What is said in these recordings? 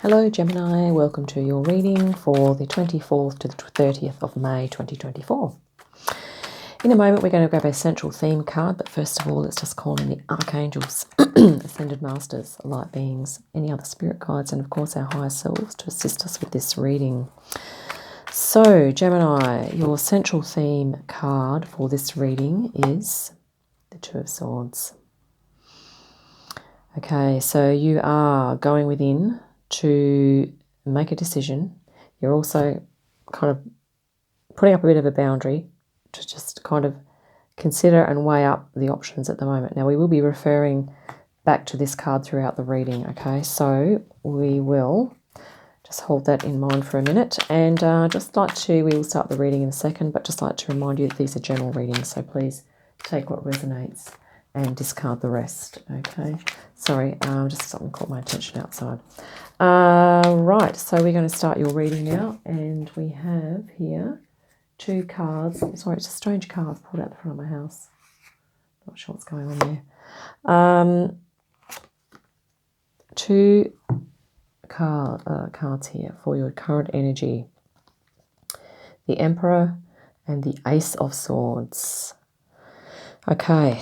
Hello Gemini, welcome to your reading for the 24th to the 30th of May 2024. In a moment we're going to grab a central theme card, but first of all let's just call in the archangels, ascended masters, light beings, any other spirit guides, and of course our higher selves to assist us with this reading. So Gemini, your central theme card for this reading is the Two of Swords. Okay, so you are going within to make a decision. You're also kind of putting up a bit of a boundary to just kind of consider and weigh up the options at the moment. Now, we will be referring back to this card throughout the reading, okay? So we will just hold that in mind for a minute. And we will start the reading in a second, but just like to remind you that these are general readings, so please take what resonates and discard the rest, okay? Sorry, just something caught my attention outside. Right, so we're going to start your reading now, and we have here two cards. Sorry, it's a strange card I've pulled out the front of my house. Not sure what's going on there. Two cards here for your current energy. The Emperor and the Ace of Swords. Okay,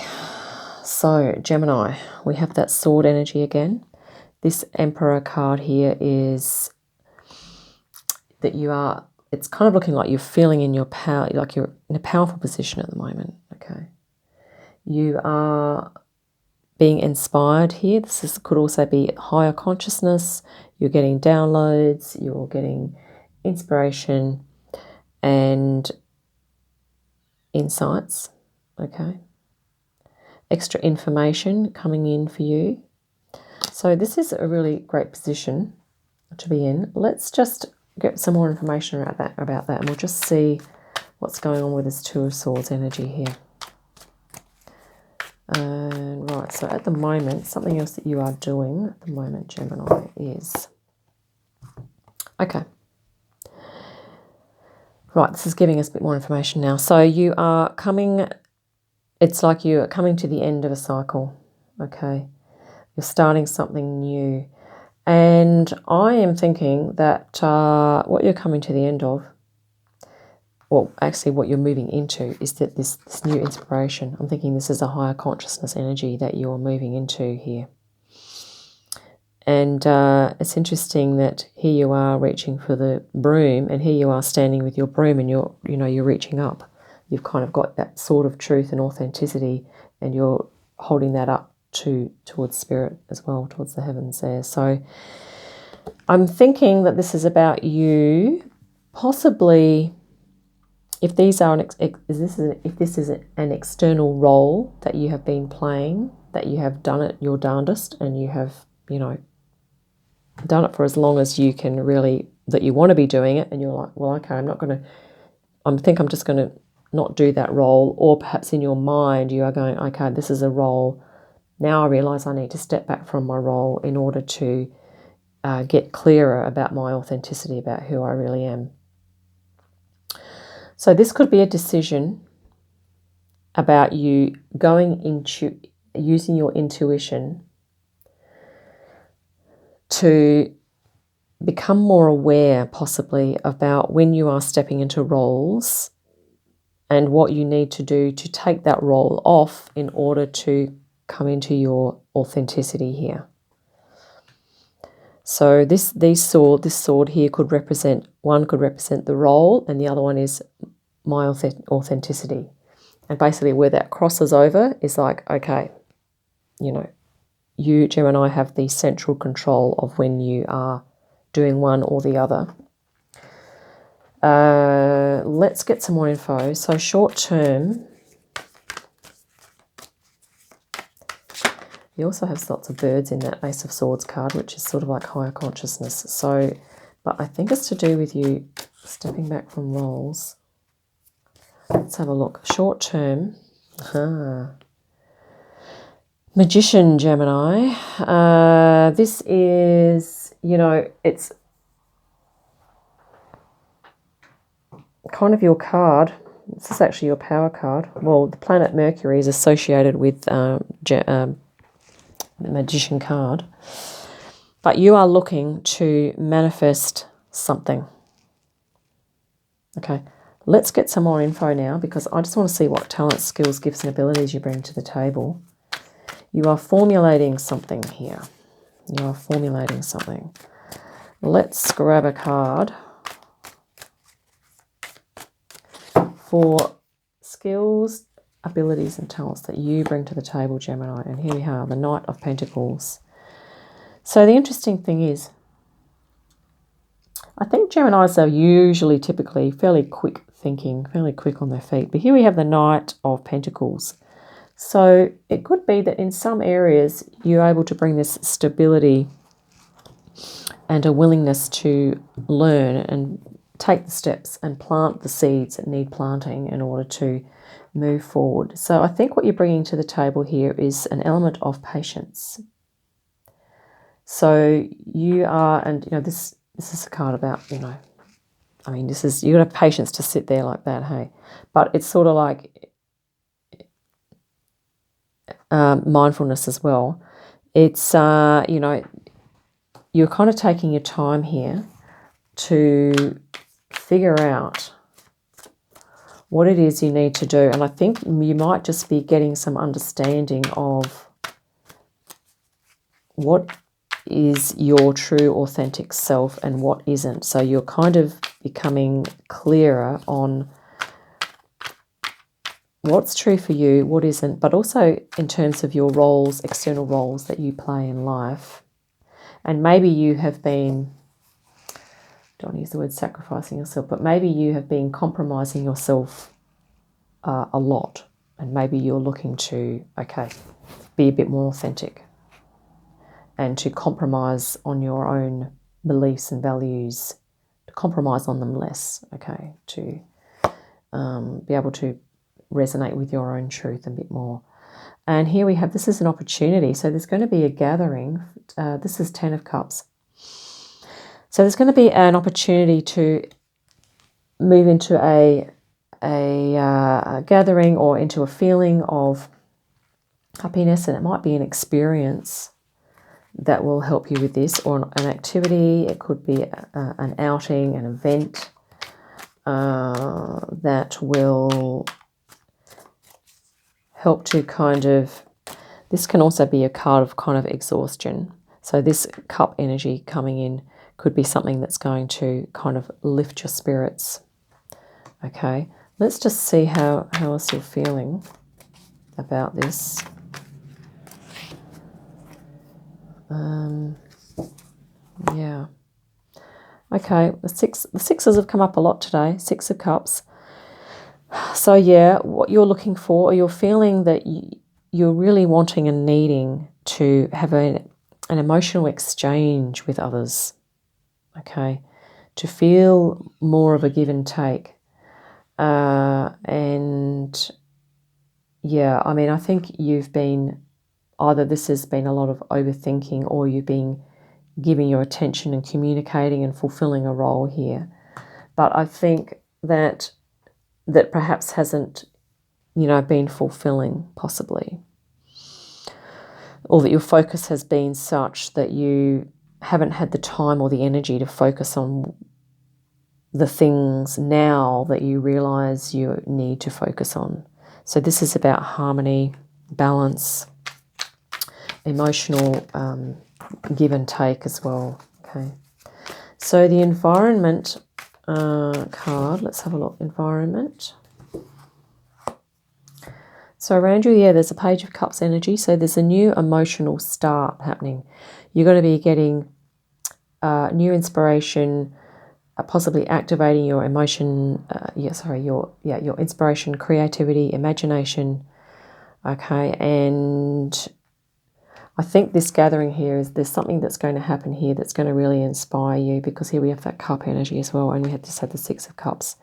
so Gemini, we have that sword energy again. This Emperor card here is that it's kind of looking like you're feeling in your power, like you're in a powerful position at the moment, okay? You are being inspired here. Could also be higher consciousness. You're getting downloads, you're getting inspiration and insights, okay? Extra information coming in for you. So this is a really great position to be in. Let's just get some more information about that, and we'll just see what's going on with this Two of Swords energy here. Right, so at the moment, something else that you are doing at the moment, Gemini, is... Okay. Right, this is giving us a bit more information now. So you are coming... It's like you are coming to the end of a cycle, okay? You're starting something new. And I am thinking that what you're coming to the end of, well, actually what you're moving into is that this new inspiration. I'm thinking this is a higher consciousness energy that you're moving into here. And it's interesting that here you are reaching for the broom, and here you are standing with your broom, and you're reaching up. You've kind of got that sword of truth and authenticity, and you're holding that up towards spirit as well, towards the heavens there. So I'm thinking that this is about you, possibly, if this is an external role that you have been playing, that you have done it your darndest, and you have, done it for as long as you can really, that you want to be doing it, and you're like, well, okay, I'm just going to not do that role. Or perhaps in your mind you are going, okay, this is a role. Now I realise I need to step back from my role in order to get clearer about my authenticity, about who I really am. So this could be a decision about you using your intuition to become more aware, possibly, about when you are stepping into roles and what you need to do to take that role off in order to come into your authenticity here. So this sword here could represent the role, and the other one is my authenticity. And basically where that crosses over is like, okay, you, Gemini, have the central control of when you are doing one or the other. Let's get some more info. So short term, you also have lots of birds in that Ace of Swords card, which is sort of like higher consciousness. So, but I think it's to do with you stepping back from roles. Let's have a look. Short term. Magician, Gemini. This is, it's kind of your card. This is actually your power card. Well, the planet Mercury is associated with the Magician card. But you are looking to manifest something. Okay, let's get some more info now, because I just want to see what talents, skills, gifts and abilities you bring to the table. You are formulating something here. You are formulating something. Let's grab a card for skills, abilities and talents that you bring to the table, Gemini. And here we have the Knight of Pentacles. So the interesting thing is, I think Geminis are usually typically fairly quick thinking, fairly quick on their feet. But here we have the Knight of Pentacles. So it could be that in some areas you're able to bring this stability and a willingness to learn and take the steps and plant the seeds that need planting in order to move forward. So I think what you're bringing to the table here is an element of patience. So you are, and you know, this is a card about, you know, I mean, this is, you got to have patience to sit there like that, hey? But it's sort of like mindfulness as well. It's, you know, you're kind of taking your time here to figure out what it is you need to do. And I think you might just be getting some understanding of what is your true authentic self and what isn't. So you're kind of becoming clearer on what's true for you, what isn't, but also in terms of your roles, external roles that you play in life. And maybe you have been, don't want to use the word sacrificing yourself, but maybe you have been compromising yourself a lot. And maybe you're looking to, okay, be a bit more authentic and to compromise on your own beliefs and values, to compromise on them less, okay, to be able to resonate with your own truth a bit more. And here we have, this is an opportunity. So there's going to be a gathering. This is 10 of Cups. So there's going to be an opportunity to move into a gathering or into a feeling of happiness, and it might be an experience that will help you with this, or an activity. It could be an outing, an event that will help to kind of, this can also be a card of kind of exhaustion. So this cup energy coming in could be something that's going to kind of lift your spirits. Okay, let's just see how else you're feeling about this. Yeah. Okay, the sixes have come up a lot today. 6 of Cups. So yeah, what you're looking for, or you're feeling that you're really wanting and needing to have an emotional exchange with others. Okay, to feel more of a give and take. And yeah, I mean, I think you've been, either this has been a lot of overthinking, or you've been giving your attention and communicating and fulfilling a role here. But I think that perhaps hasn't, you know, been fulfilling, possibly. Or that your focus has been such that you haven't had the time or the energy to focus on the things now that you realize you need to focus on. So this is about harmony, balance, emotional give and take as well. Okay, so the environment card, let's have a look. Environment. So around you, yeah, there's a Page of Cups energy. So there's a new emotional start happening. You're going to be getting new inspiration, possibly activating your emotion, your inspiration, creativity, imagination. Okay, and I think this gathering here is, there's something that's going to happen here that's going to really inspire you, because here we have that cup energy as well, and we had just had the 6 of Cups.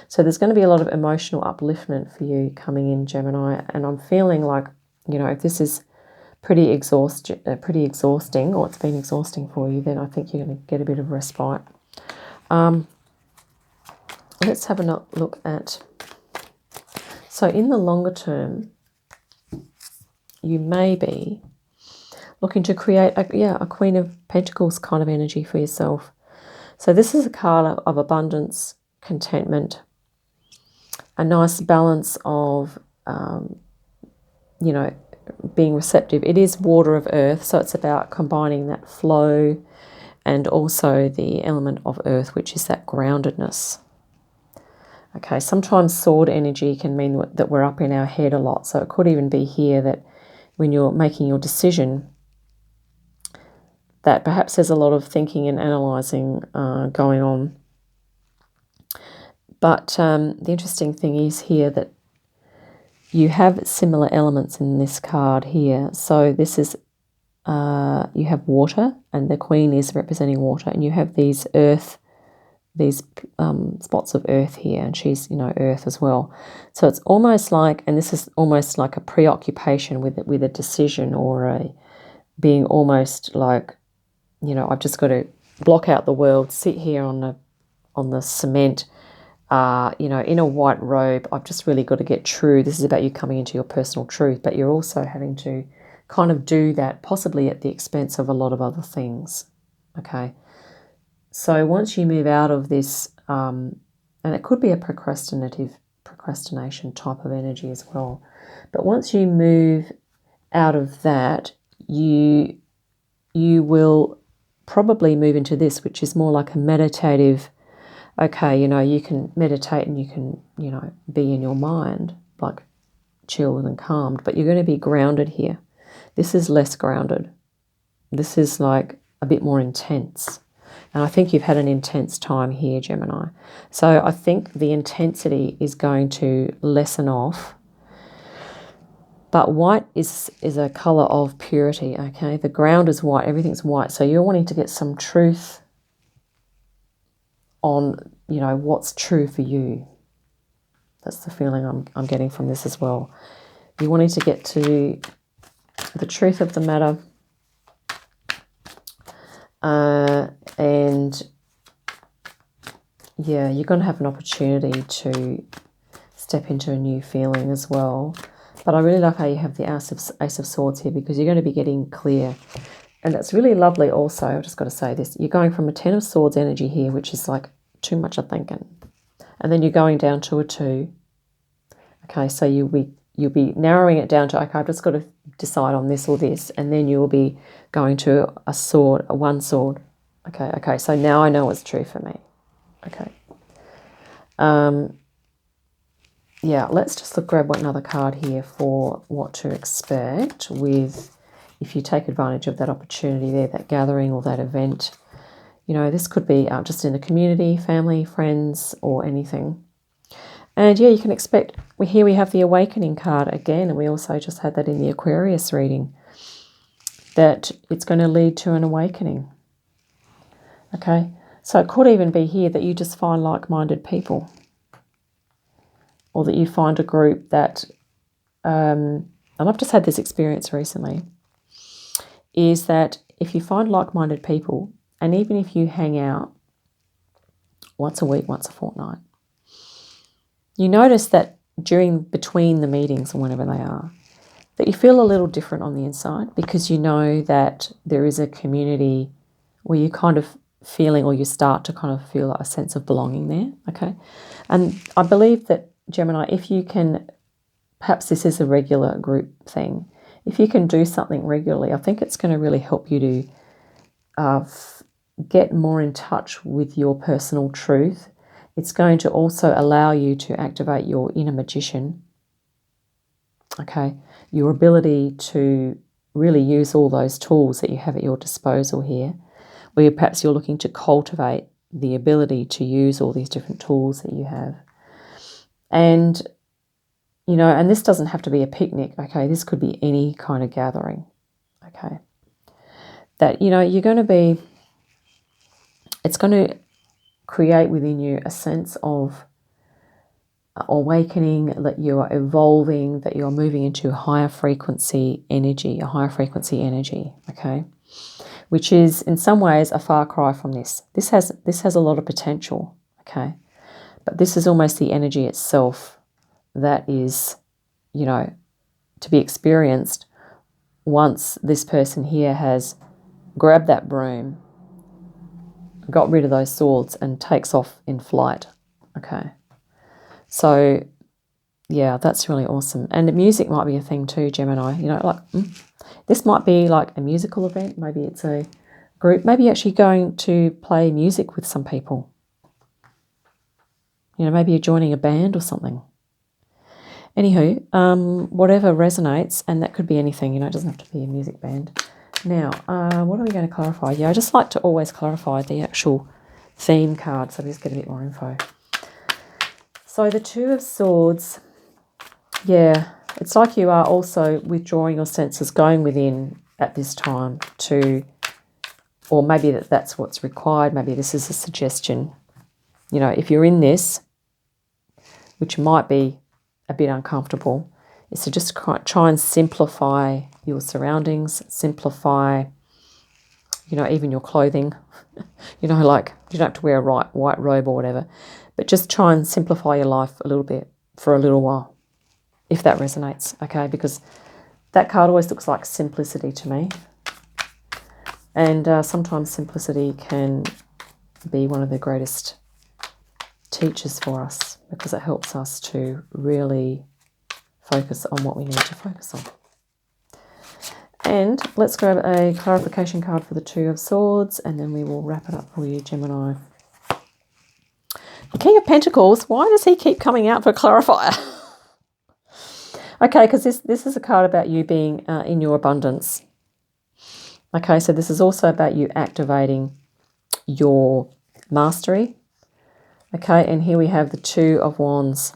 So there's going to be a lot of emotional upliftment for you coming in, Gemini, and I'm feeling like, you know, if this is pretty exhausting, or it's been exhausting for you, then I think you're going to get a bit of respite. Let's have a look at, so in the longer term, you may be, looking to create a Queen of Pentacles kind of energy for yourself. So this is a card of abundance, contentment, a nice balance of, being receptive. It is water of earth, so it's about combining that flow and also the element of earth, which is that groundedness. Okay, sometimes sword energy can mean that we're up in our head a lot. So it could even be here that when you're making your decision, that perhaps there's a lot of thinking and analysing going on. But the interesting thing is here that you have similar elements in this card here. So this is, you have water, and the Queen is representing water, and you have these earth, these spots of earth here, and she's, earth as well. So it's almost like, and this is almost like a preoccupation with a decision, or a being almost like, I've just got to block out the world, sit here on the cement, in a white robe. I've just really got to get true. This is about you coming into your personal truth, but you're also having to kind of do that, possibly at the expense of a lot of other things. Okay. So once you move out of this, and it could be a procrastination type of energy as well, but once you move out of that, you will probably move into this, which is more like a meditative. Okay, you can meditate and you can, be in your mind, like chilled and calmed, but you're going to be grounded here. This is less grounded. This is like a bit more intense. And I think you've had an intense time here, Gemini. So I think the intensity is going to lessen off. But white is a colour of purity, okay? The ground is white, everything's white. So you're wanting to get some truth on, what's true for you. That's the feeling I'm getting from this as well. You're wanting to get to the truth of the matter. And yeah, you're going to have an opportunity to step into a new feeling as well. But I really like how you have the Ace of Swords here, because you're going to be getting clear. And that's really lovely also. I've just got to say this. You're going from a 10 of Swords energy here, which is like too much of thinking. And then you're going down to a 2. Okay, so you'll be narrowing it down to, okay, I've just got to decide on this or this. And then you will be going to a sword, a 1 sword. Okay, so now I know what's true for me. Okay. Yeah, let's just grab another card here for what to expect with, if you take advantage of that opportunity there, that gathering or that event. This could be just in the community, family, friends, or anything. And yeah, you can expect, here we have the Awakening card again, and we also just had that in the Aquarius reading, that it's going to lead to an awakening. Okay, so it could even be here that you just find like-minded people, or that you find a group that, and I've just had this experience recently, is that if you find like-minded people, and even if you hang out once a week, once a fortnight, you notice that between the meetings or whenever they are, that you feel a little different on the inside, because you know that there is a community where you kind of feeling, or you start to kind of feel a sense of belonging there. Okay, and I believe that, Gemini, if you can, perhaps this is a regular group thing, if you can do something regularly, I think it's going to really help you to get more in touch with your personal truth. It's going to also allow you to activate your inner magician. Okay, your ability to really use all those tools that you have at your disposal here, where perhaps you're looking to cultivate the ability to use all these different tools that you have. And, and this doesn't have to be a picnic, okay? This could be any kind of gathering, okay? That, you're going to be, it's going to create within you a sense of awakening, that you are evolving, that you are moving into a higher frequency energy, okay? Which is in some ways a far cry from this. This has a lot of potential, okay? But this is almost the energy itself that is, to be experienced once this person here has grabbed that broom, got rid of those swords and takes off in flight. Okay. So, yeah, that's really awesome. And the music might be a thing too, Gemini. You know, like this might be like a musical event. Maybe it's a group. Maybe you're actually going to play music with some people. You know, maybe you're joining a band or something. Anywho, whatever resonates, and that could be anything, you know, it doesn't have to be a music band. Now, what are we going to clarify? Yeah, I just like to always clarify the actual theme card, so we just get a bit more info. So the Two of Swords, yeah, it's like you are also withdrawing your senses, going within at this time to, or maybe that's what's required, maybe this is a suggestion. You know, if you're in this, which might be a bit uncomfortable, is to just try and simplify your surroundings, simplify, you know, even your clothing. You know, like you don't have to wear a white robe or whatever, but just try and simplify your life a little bit for a little while, if that resonates, okay? Because that card always looks like simplicity to me. And sometimes simplicity can be one of the greatest teachers for us, because it helps us to really focus on what we need to focus on. And let's grab a clarification card for the Two of Swords, and then we will wrap it up for you, Gemini. The King of Pentacles, why does he keep coming out for clarifier? Okay, because this is a card about you being in your abundance. Okay, so this is also about you activating your mastery. Okay, and here we have the Two of Wands.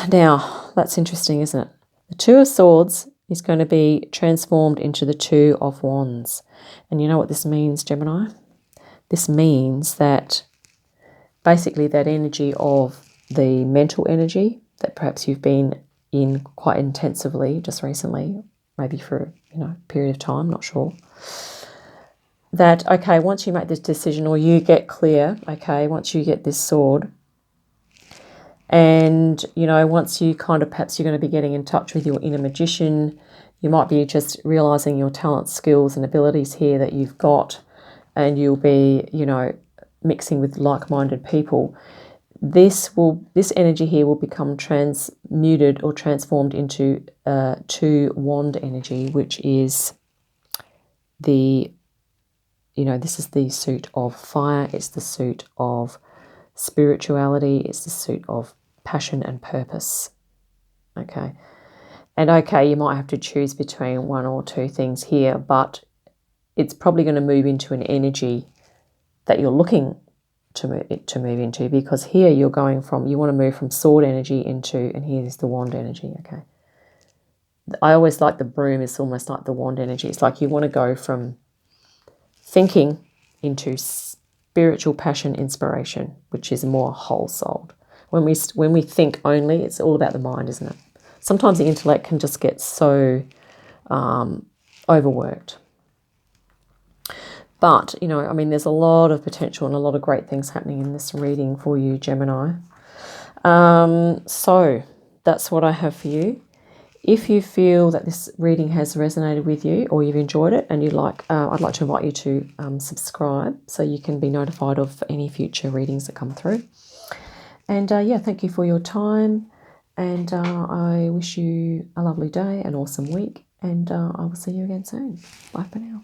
Now, that's interesting, isn't it? The Two of Swords is going to be transformed into the Two of Wands. And you know what this means, Gemini? This means that basically that energy of the mental energy that perhaps you've been in quite intensively just recently, maybe for, you know, a period of time, not sure. That, okay, once you make this decision or you get clear, okay, once you get this sword, and, you know, once you kind of, perhaps you're going to be getting in touch with your inner magician, you might be just realizing your talents, skills and abilities here that you've got, and you'll be, you know, mixing with like-minded people. This energy here will become transmuted or transformed into Two Wand energy, which is the, you know, this is the suit of fire. It's the suit of spirituality. It's the suit of passion and purpose. Okay. And okay, you might have to choose between one or two things here, but it's probably going to move into an energy that you're looking to move into, because here you're going from, you want to move from sword energy into, and here's the wand energy, okay? I always like the broom is almost like the wand energy. It's like you want to go from thinking into spiritual passion, inspiration, which is more whole-souled. When we think only, it's all about the mind, isn't it? Sometimes the intellect can just get so overworked. But, you know, I mean, there's a lot of potential and a lot of great things happening in this reading for you, Gemini. So that's what I have for you. If you feel that this reading has resonated with you or you've enjoyed it and you like, I'd like to invite you to subscribe so you can be notified of any future readings that come through. And yeah, thank you for your time. And I wish you a lovely day, an awesome week. And I will see you again soon. Bye for now.